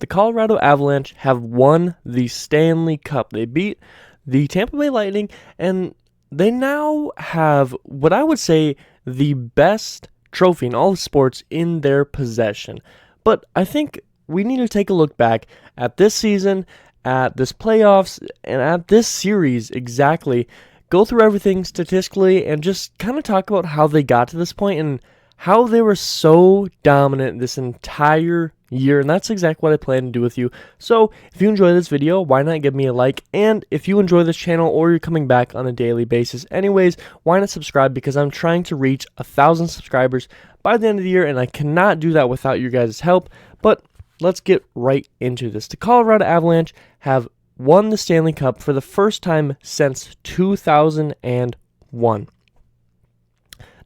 the Colorado Avalanche have won the Stanley Cup. They beat the Tampa Bay Lightning, and they now have what I would say the best trophy in all of sports in their possession. But I think we need to take a look back at this season, at this playoffs, and at this series exactly. Go through everything statistically and just kind of talk about how they got to this point and how they were so dominant this entire year, and that's exactly what I plan to do with you. So if you enjoy this video, why not give me a like? And if you enjoy this channel or you're coming back on a daily basis anyways, why not subscribe? Because I'm trying to reach 1,000 subscribers by the end of the year, and I cannot do that without your guys' help. But let's get right into this. The Colorado Avalanche have won the Stanley Cup for the first time since 2001.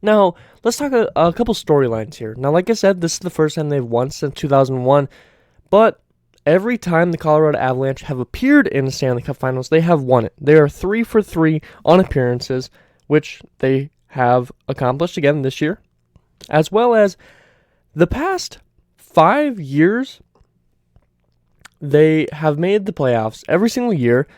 Now, let's talk a couple storylines here. Now, like I said, this is the first time they've won since 2001, but every time the Colorado Avalanche have appeared in the Stanley Cup Finals, they have won it. They are 3 for 3 on appearances, which they have accomplished again this year, as well as the past 5 years, they have made the playoffs every single year,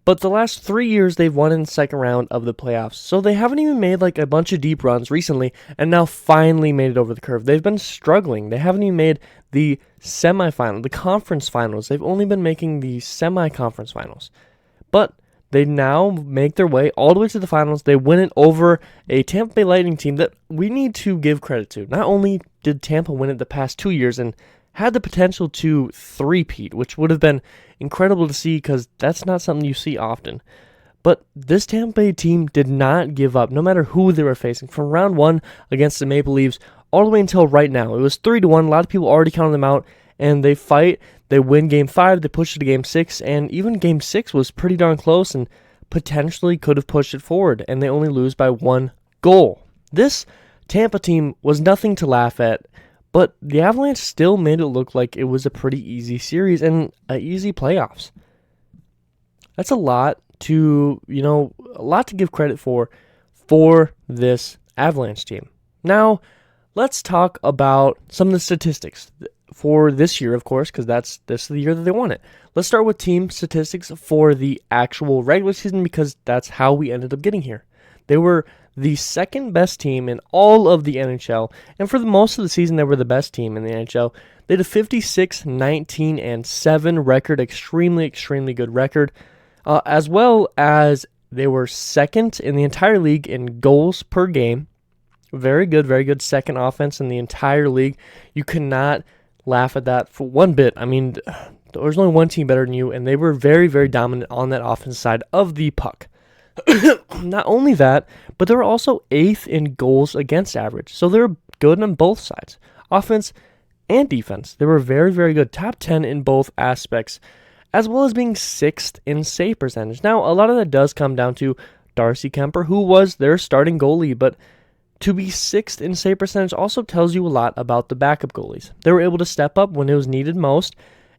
but the last 3 years, they've won in the second round of the playoffs. So they haven't even made like a bunch of deep runs recently and now finally made it over the curve. They've been struggling. They haven't even made the semifinal, the conference finals. They've only been making the semi-conference finals. But they now make their way all the way to the finals. They win it over a Tampa Bay Lightning team that we need to give credit to. Not only did Tampa win it the past 2 years and had the potential to three-peat, which would have been incredible to see because that's not something you see often. But this Tampa Bay team did not give up, no matter who they were facing. From round 1 against the Maple Leafs all the way until right now. It was 3-1. A lot of people already counted them out, and they fight. They win Game 5. They push it to Game 6, and even Game 6 was pretty darn close and potentially could have pushed it forward, and they only lose by 1 goal. This Tampa team was nothing to laugh at. But the Avalanche still made it look like it was a pretty easy series and easy playoffs. That's a lot to, a lot to give credit for this Avalanche team. Now, let's talk about some of the statistics for this year, of course, because this is the year that they won it. Let's start with team statistics for the actual regular season because that's how we ended up getting here. They were the second best team in all of the NHL, and for the most of the season, they were the best team in the NHL. They had a 56-19-7 record, extremely good record, as well as they were second in the entire league in goals per game. Very good second offense in the entire league. You cannot laugh at that for one bit. I mean, there's only one team better than you, and they were very dominant on that offensive side of the puck. Not only that, but they were also 8th in goals against average. So they were good on both sides, offense and defense. They were very good, top 10 in both aspects, as well as being 6th in save percentage. Now, a lot of that does come down to Darcy Kemper, who was their starting goalie, but to be 6th in save percentage also tells you a lot about the backup goalies. They were able to step up when it was needed most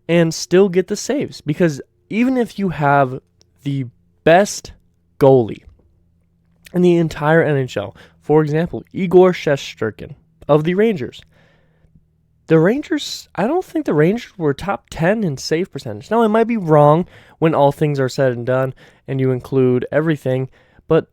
and still get the saves, because even if you have the best goalie in the entire NHL, for example, Igor Shesterkin of the Rangers. I don't think the Rangers were top 10 in save percentage. Now, I might be wrong when all things are said and done and you include everything, but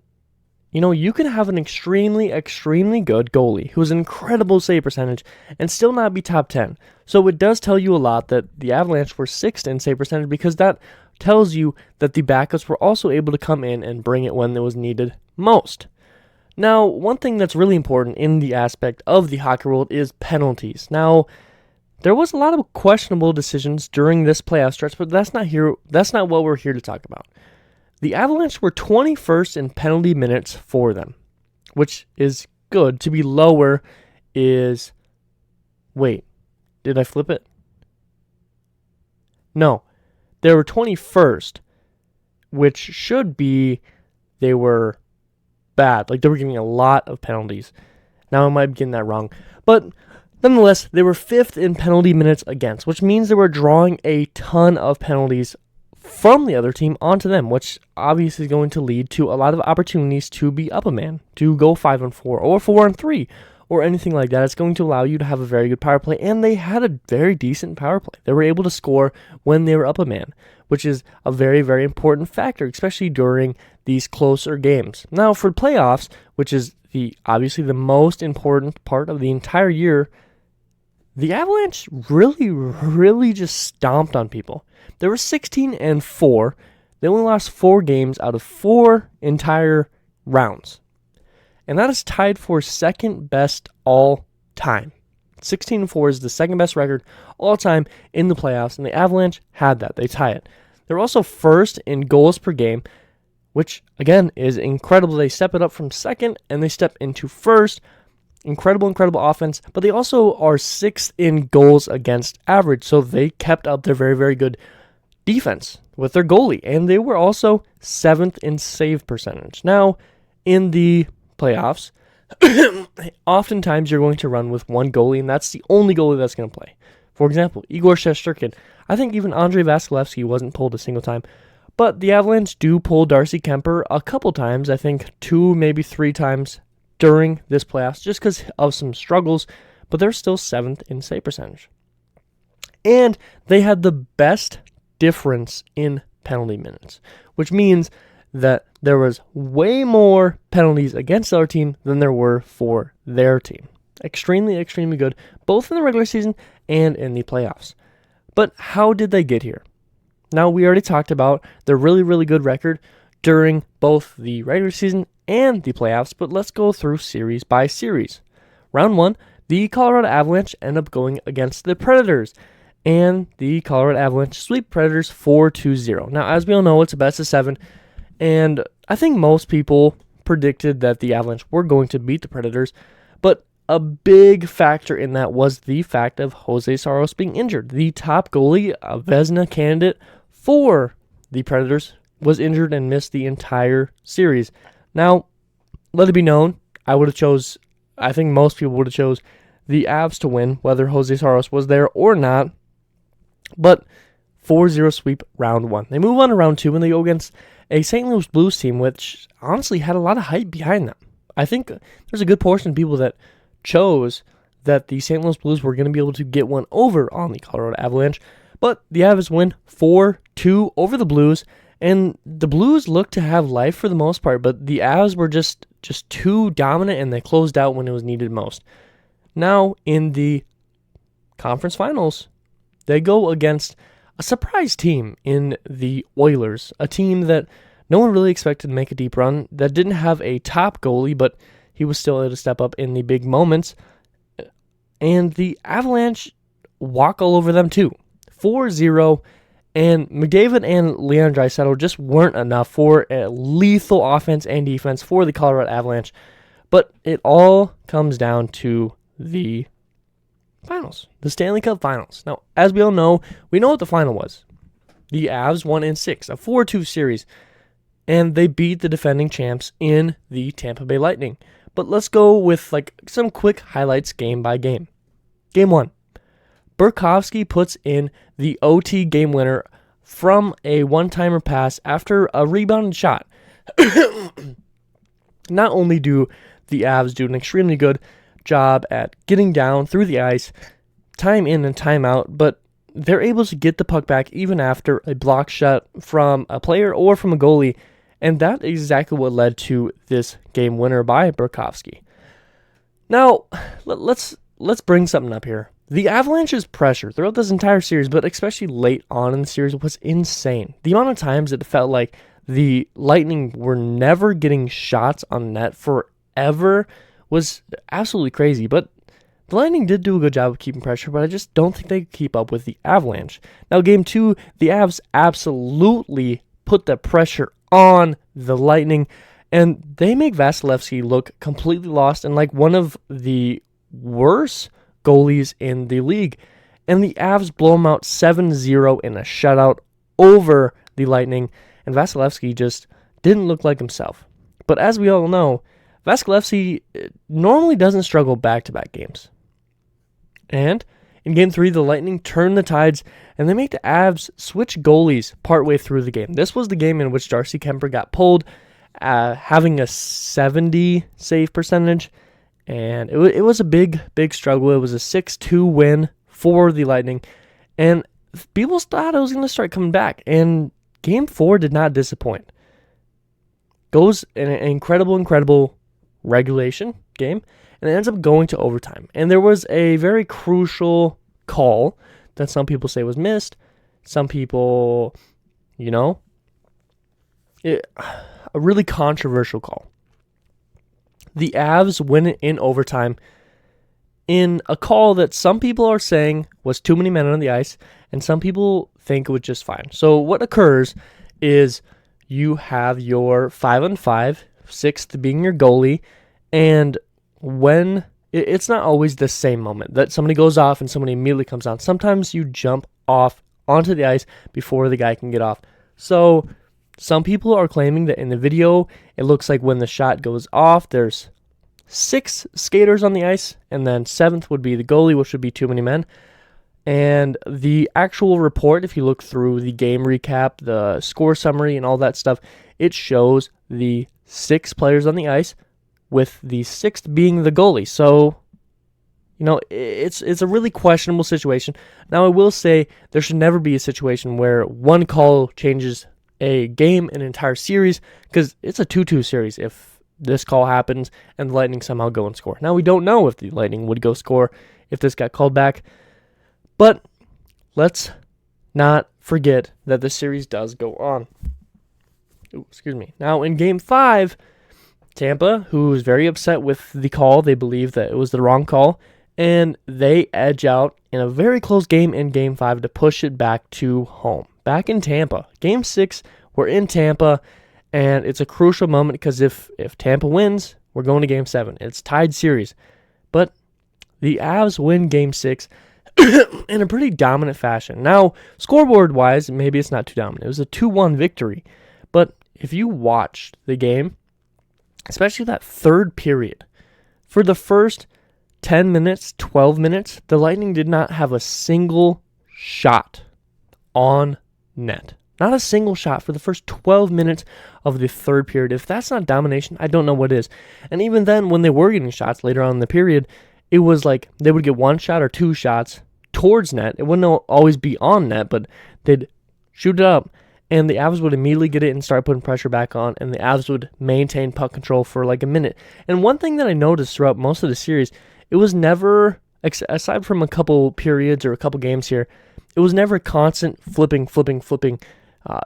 you can have an extremely good goalie who has an incredible save percentage and still not be top 10. So it does tell you a lot that the Avalanche were 6th in save percentage because that tells you that the backups were also able to come in and bring it when it was needed most. Now, one thing that's really important in the aspect of the hockey world is penalties. Now, there was a lot of questionable decisions during this playoff stretch, but that's not what we're here to talk about. The Avalanche were 21st in penalty minutes for them, which is good. To be lower is... Wait, did I flip it? No. They were 21st, which should be they were bad. Like, they were getting a lot of penalties. Now I might be getting that wrong. But nonetheless, they were 5th in penalty minutes against, which means they were drawing a ton of penalties from the other team onto them, which obviously is going to lead to a lot of opportunities to be up a man, to go 5-4 or 4-3, or anything like that. It's going to allow you to have a very good power play, and they had a very decent power play. They were able to score when they were up a man, which is a very, very important factor, especially during these closer games. Now, for playoffs, which is obviously the most important part of the entire year, the Avalanche really, really just stomped on people. They were 16-4. They only lost 4 games out of 4 entire rounds. And that is tied for second best all time. 16-4 is the second best record all time in the playoffs, and the Avalanche had that. They tie it. They're also first in goals per game, which, again, is incredible. They step it up from second, and they step into first. Incredible, incredible offense. But they also are 6th in goals against average, so they kept up their very, very good defense with their goalie. And they were also 7th in save percentage. Now, in the playoffs, oftentimes you're going to run with one goalie, and that's the only goalie that's going to play. For example, Igor Shesterkin. I think even Andrei Vasilevsky wasn't pulled a single time. But the Avalanche do pull Darcy Kemper a couple times, I think 2, maybe 3 times during this playoffs, just because of some struggles, but they're still 7th in save percentage. And they had the best difference in penalty minutes, which means that there was way more penalties against our team than there were for their team. Extremely, extremely good, both in the regular season and in the playoffs. But how did they get here? Now, we already talked about their really, really good record during both the regular season and the playoffs, but let's go through series by series. Round 1, the Colorado Avalanche end up going against the Predators, and the Colorado Avalanche sweep Predators 4-0. Now, as we all know, it's a best of 7, and I think most people predicted that the Avalanche were going to beat the Predators, but a big factor in that was the fact of Jose Saros being injured. The top goalie, a Vezina candidate for the Predators, was injured and missed the entire series. Now, let it be known, I think most people would have chose the Avs to win, whether Jose Saros was there or not. But 4-0 sweep round 1. They move on to round 2 and they go against a St. Louis Blues team, which honestly had a lot of hype behind them. I think there's a good portion of people that chose that the St. Louis Blues were going to be able to get one over on the Colorado Avalanche, but the Avs win 4-2 over the Blues, and the Blues looked to have life for the most part, but the Avs were just too dominant, and they closed out when it was needed most. Now, in the conference finals, they go against a surprise team in the Oilers, a team that no one really expected to make a deep run, that didn't have a top goalie, but he was still able to step up in the big moments. And the Avalanche walk all over them too. 4-0. And McDavid and Leon Draisaitl just weren't enough for a lethal offense and defense for the Colorado Avalanche. But it all comes down to the finals, the Stanley Cup finals. Now, as we all know, we know what the final was. The Avs won in 6, a 4-2 series. And they beat the defending champs in the Tampa Bay Lightning. But let's go with some quick highlights game by game. Game 1. Burakovsky puts in the OT game winner from a one-timer pass after a rebounded shot. Not only do the Avs do an extremely good job at getting down through the ice, time in and time out, but they're able to get the puck back even after a block shot from a player or from a goalie. And that is exactly what led to this game winner by Burakovsky. Now, let's bring something up here. The Avalanche's pressure throughout this entire series, but especially late on in the series, was insane. The amount of times it felt like the Lightning were never getting shots on net forever was absolutely crazy. But the Lightning did do a good job of keeping pressure, but I just don't think they could keep up with the Avalanche. Now, game 2, the Avs absolutely put the pressure on the Lightning, and they make Vasilevsky look completely lost and like one of the worst goalies in the league. And the Avs blow him out 7-0 in a shutout over the Lightning, and Vasilevsky just didn't look like himself. But as we all know, Vasilevsky normally doesn't struggle back-to-back games. And in Game 3, the Lightning turn the tides, and they make the Avs switch goalies partway through the game. This was the game in which Darcy Kemper got pulled, having a 70 save percentage, And it was a big struggle. It was a 6-2 win for the Lightning, and people thought it was going to start coming back. And Game 4 did not disappoint. Goes an incredible regulation game, and it ends up going to overtime. And there was a very crucial call that some people say was missed. Some people, a really controversial call. The Avs win it in overtime in a call that some people are saying was too many men on the ice, and some people think it was just fine. So what occurs is you have your 5-on-5, sixth being your goalie, and when it's not always the same moment that somebody goes off and somebody immediately comes on. Sometimes you jump off onto the ice before the guy can get off. So some people are claiming that in the video, it looks like when the shot goes off, there's 6 skaters on the ice, and then 7th would be the goalie, which would be too many men. And the actual report, if you look through the game recap, the score summary, and all that stuff, it shows the 6 players on the ice, with the 6th being the goalie. So, it's a really questionable situation. Now, I will say there should never be a situation where one call changes a game, an entire series, because it's a 2-2 series if this call happens and the Lightning somehow go and score. Now, we don't know if the Lightning would go score if this got called back, but let's not forget that the series does go on. Ooh, excuse me. Now, in Game 5, Tampa, who was very upset with the call, they believe that it was the wrong call, and they edge out in a very close game in Game 5 to push it back to home. Back in Tampa. Game 6, we're in Tampa, and it's a crucial moment because if Tampa wins, we're going to Game 7. It's tied series. But the Avs win Game 6 in a pretty dominant fashion. Now, scoreboard-wise, maybe it's not too dominant. It was a 2-1 victory. But if you watched the game, especially that third period, for the first 10 minutes, 12 minutes, the Lightning did not have a single shot on net. Not a single shot for the first 12 minutes of the third period. If that's not domination, I don't know what is. And even then, when they were getting shots later on in the period, it was like they would get 1 shot or 2 shots towards net. It wouldn't always be on net, but they'd shoot it up, and the Avs would immediately get it and start putting pressure back on, and the Avs would maintain puck control for like a minute. And one thing that I noticed throughout most of the series, it was never, aside from a couple periods or a couple games here, it was never constant flipping,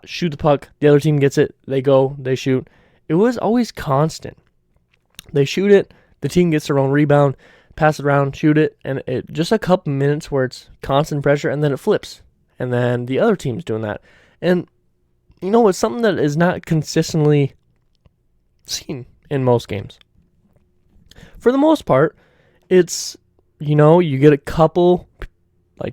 shoot the puck, the other team gets it, they go, they shoot. It was always constant. They shoot it, the team gets their own rebound, pass it around, shoot it, and it just a couple minutes where it's constant pressure, and then it flips. And then the other team's doing that. And it's something that is not consistently seen in most games. For the most part, it's, you get a couple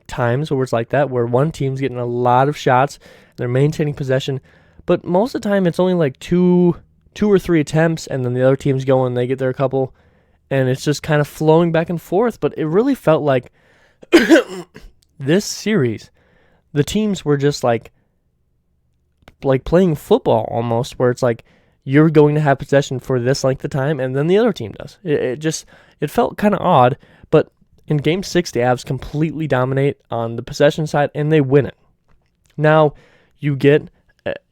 times where it's like that, where one team's getting a lot of shots, they're maintaining possession, but most of the time it's only like two or three attempts, and then the other team's going, they get their couple, and it's just kind of flowing back and forth. But it really felt like this series, the teams were just like playing football almost, where it's like you're going to have possession for this length of time, and then the other team does. It felt kind of odd, but in Game 6, the Avs completely dominate on the possession side, and they win it. Now, you get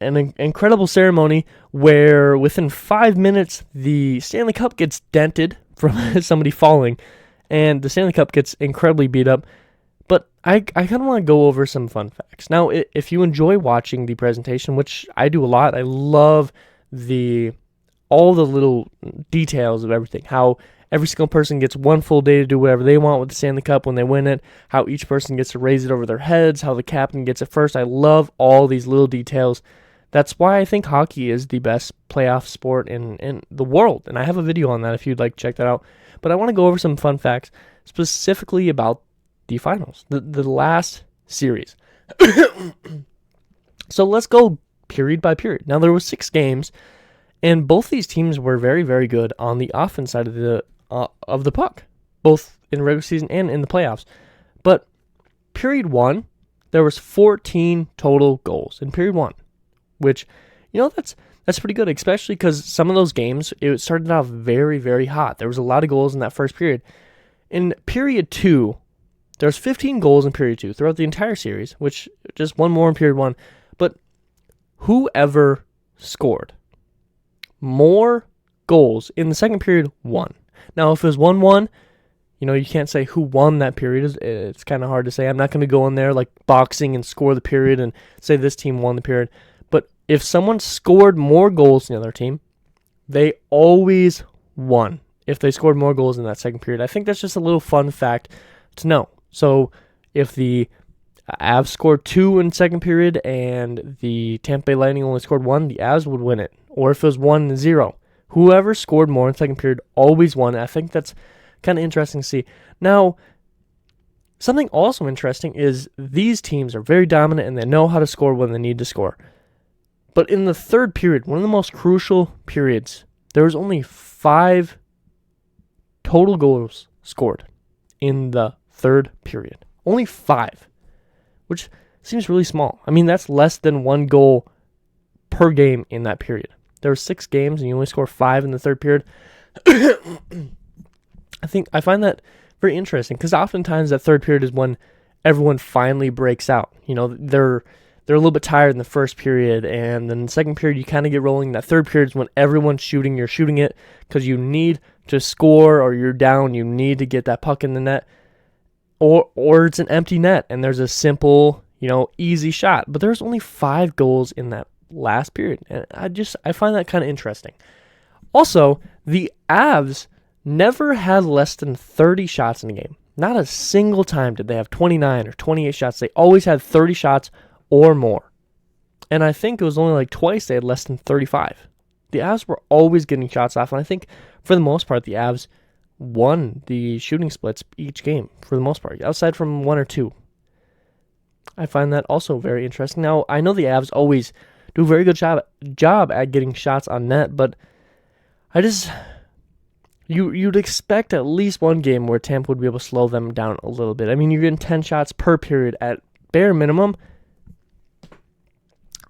an incredible ceremony where within 5 minutes, the Stanley Cup gets dented from somebody falling, and the Stanley Cup gets incredibly beat up. But I kind of want to go over some fun facts. Now, if you enjoy watching the presentation, which I do a lot, I love all the little details of everything, how every single person gets one full day to do whatever they want with the Stanley Cup when they win it, how each person gets to raise it over their heads, how the captain gets it first. I love all these little details. That's why I think hockey is the best playoff sport in the world, and I have a video on that if you'd like to check that out. But I want to go over some fun facts specifically about the finals, the last series. So let's go period by period. Now, there were 6 games, and both these teams were very, very good on the offense side of the puck, both in regular season and in the playoffs. But period 1, there was 14 total goals in period 1, which, That's pretty good, especially because some of those games, it started off very, very hot. There was a lot of goals in that first period. In period 2, there's 15 goals in period 2 throughout the entire series, which just one more in period 1. But whoever scored more goals in the second period won. Now, if it was 1-1, you can't say who won that period. It's kind of hard to say. I'm not going to go in there like boxing and score the period and say this team won the period. But if someone scored more goals than the other team, they always won if they scored more goals in that second period. I think that's just a little fun fact to know. So if the Avs scored 2 in second period and the Tampa Bay Lightning only scored 1, the Avs would win it. Or if it was 1-0, whoever scored more in second period always won. I think that's kind of interesting to see. Now, something also interesting is these teams are very dominant and they know how to score when they need to score. But in the third period, one of the most crucial periods, there was only 5 total goals scored in the third period. Only 5, which seems really small. I mean, that's less than 1 goal per game in that period. There were 6 games and you only score 5 in the third period. I find that very interesting because oftentimes that third period is when everyone finally breaks out. They're a little bit tired in the first period, and then the second period you kind of get rolling. That third period is when everyone's shooting. You're shooting it because you need to score, or you're down. You need to get that puck in the net, or it's an empty net and there's a simple, easy shot. But there's only 5 goals in that last period, and I find that kind of interesting. Also, the Avs never had less than 30 shots in a game. Not a single time did they have 29 or 28 shots. They always had 30 shots or more. And I think it was only like twice they had less than 35. The Avs were always getting shots off, and I think for the most part the Avs won the shooting splits each game for the most part, outside from 1 or 2. I find that also very interesting. Now, I know the Avs always do a very good job at getting shots on net, but you'd expect at least one game where Tampa would be able to slow them down a little bit. I mean, you're getting 10 shots per period at bare minimum.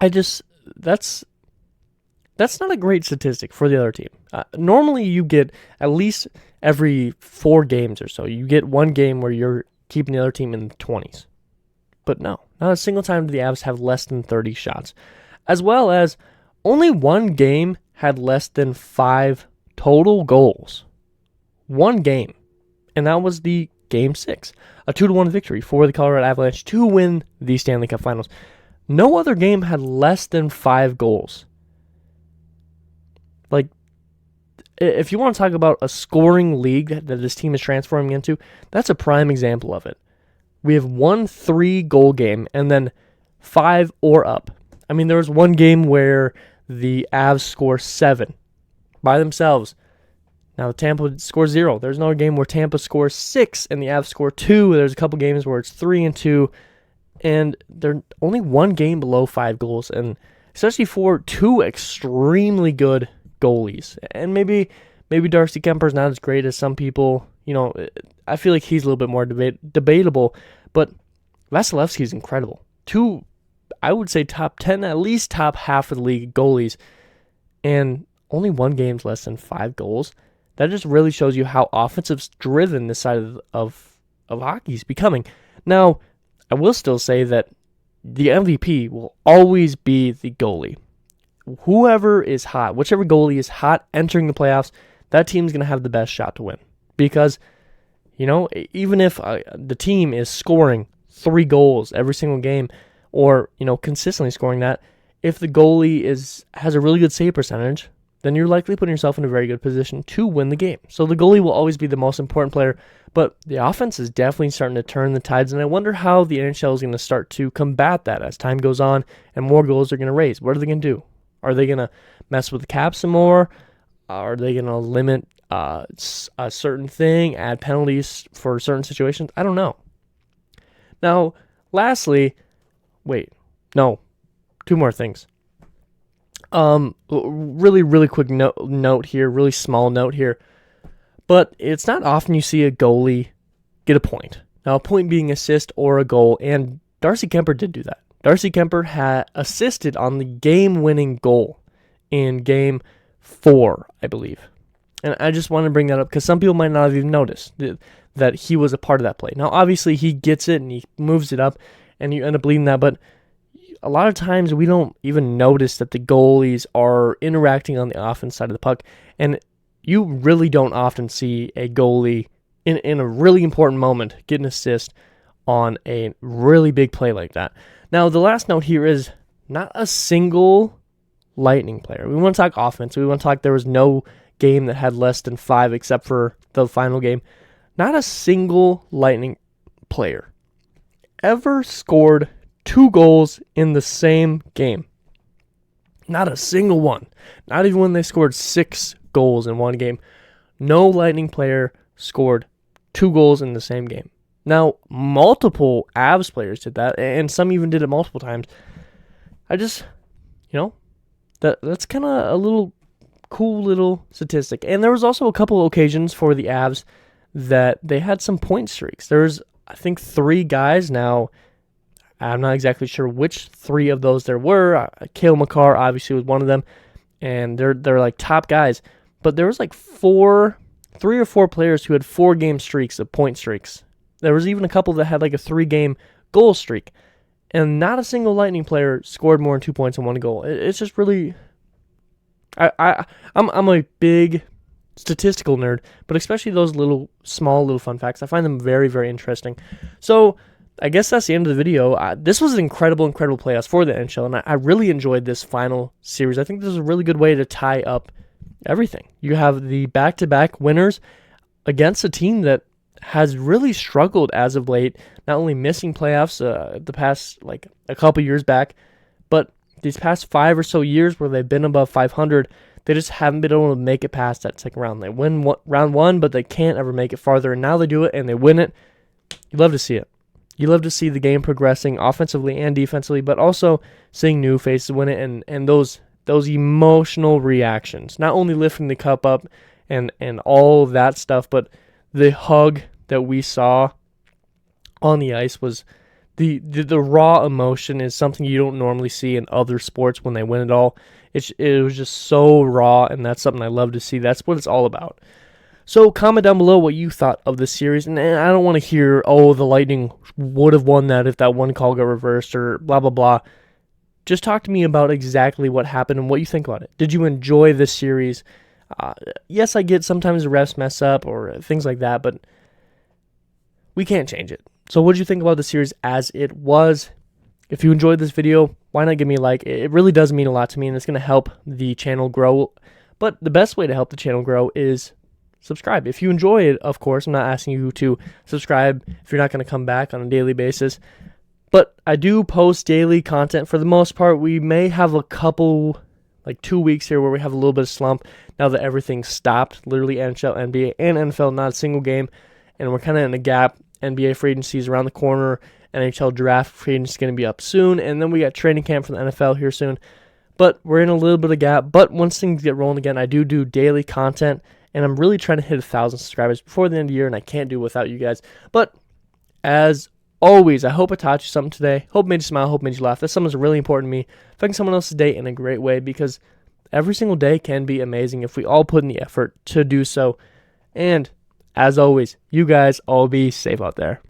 That's not a great statistic for the other team. Normally, you get at least every 4 games or so, you get one game where you're keeping the other team in the 20s. But no, not a single time did the Avs have less than 30 shots. As well as only one game had less than 5 total goals. One game. And that was the Game 6. A 2-1 victory for the Colorado Avalanche to win the Stanley Cup Finals. No other game had less than 5 goals. Like, if you want to talk about a scoring league that this team is transforming into, that's a prime example of it. We have 1 3-goal game and then 5 or up. I mean, there was one game where the Avs score 7 by themselves. Now, Tampa scores 0. There's another game where Tampa scores 6 and the Avs score 2. There's a couple games where it's 3 and 2. And they're only one game below 5 goals. And especially for 2 extremely good goalies. And maybe Darcy Kemper's not as great as some people. I feel like he's a little bit more debatable. But Vasilevsky's incredible. 2, I would say top 10, at least top half of the league goalies. And only one game's less than 5 goals. That just really shows you how offensive-driven this side of hockey is becoming. Now, I will still say that the MVP will always be the goalie. Whoever is hot, whichever goalie is hot entering the playoffs, that team's going to have the best shot to win. Because, even if the team is scoring 3 goals every single game, or, consistently scoring that, if the goalie has a really good save percentage, then you're likely putting yourself in a very good position to win the game. So the goalie will always be the most important player, but the offense is definitely starting to turn the tides, and I wonder how the NHL is going to start to combat that as time goes on and more goals are going to raise. What are they going to do? Are they going to mess with the cap some more? Are they going to limit a certain thing, add penalties for certain situations? I don't know. Now, lastly, 2 more things. Really quick note here, really small note here. But it's not often you see a goalie get a point. Now, a point being assist or a goal, and Darcy Kemper did do that. Darcy Kemper had assisted on the game-winning goal in Game 4, I believe. And I just want to bring that up because some people might not have even noticed that he was a part of that play. Now, obviously, he gets it and he moves it up, and you end up leading that, but a lot of times we don't even notice that the goalies are interacting on the offense side of the puck, and you really don't often see a goalie in a really important moment get an assist on a really big play like that. Now, the last note here is not a single Lightning player. We want to talk offense. We want to talk there was no game that had less than 5 except for the final game. Not a single Lightning player ever scored 2 goals in the same game. Not a single one. Not even when they scored 6 goals in one game. No Lightning player scored 2 goals in the same game. Now, multiple Avs players did that, and some even did it multiple times. I just, that's kind of a little cool little statistic. And there was also a couple of occasions for the Avs that they had some point streaks. There's, I think, 3 guys now. I'm not exactly sure which 3 of those there were. Cale Makar obviously was one of them, and they're like top guys. But there was like 3 or 4 players who had 4-game streaks of point streaks. There was even a couple that had like a 3-game goal streak, and not a single Lightning player scored more than 2 points in one goal. It's just really, I'm a big statistical nerd, but especially those small little fun facts, I find them very, very interesting. So I guess that's the end of the video. This was an incredible playoffs for the NHL, and I really enjoyed this final series. I think this is a really good way to tie up everything. You have the back-to-back winners against a team that has really struggled as of late, not only missing playoffs the past, like, a couple years back, but these past 5 or so years where they've been above 500, they just haven't been able to make it past that second round. They win round 1, but they can't ever make it farther, and now they do it, and they win it. You love to see it. You love to see the game progressing offensively and defensively, but also seeing new faces win it, and those emotional reactions. Not only lifting the cup up and all that stuff, but the hug that we saw on the ice was the raw emotion is something you don't normally see in other sports when they win it all. It was just so raw, and that's something I love to see. That's what it's all about. So comment down below what you thought of this series, and I don't want to hear, oh, the Lightning would have won that if that one call got reversed or blah, blah, blah. Just talk to me about exactly what happened and what you think about it. Did you enjoy this series? Yes, I get sometimes the refs mess up or things like that, but we can't change it. So what did you think about the series as it was? If you enjoyed this video, why not give me a like? It really does mean a lot to me, and it's going to help the channel grow. But the best way to help the channel grow is subscribe. If you enjoy it, of course, I'm not asking you to subscribe if you're not going to come back on a daily basis. But I do post daily content for the most part. We may have a couple, like 2 weeks here where we have a little bit of slump now that everything's stopped. Literally NHL, NBA, and NFL, not a single game. And we're kind of in a gap. NBA free agency is around the corner. NHL draft free agency is going to be up soon. And then we got training camp for the NFL here soon. But we're in a little bit of gap. But once things get rolling again, I do daily content. And I'm really trying to hit 1,000 subscribers before the end of the year. And I can't do it without you guys. But as always, I hope I taught you something today. Hope it made you smile. Hope it made you laugh. That's something that's really important to me. Affecting someone else's day in a great way. Because every single day can be amazing if we all put in the effort to do so. And as always, you guys all be safe out there.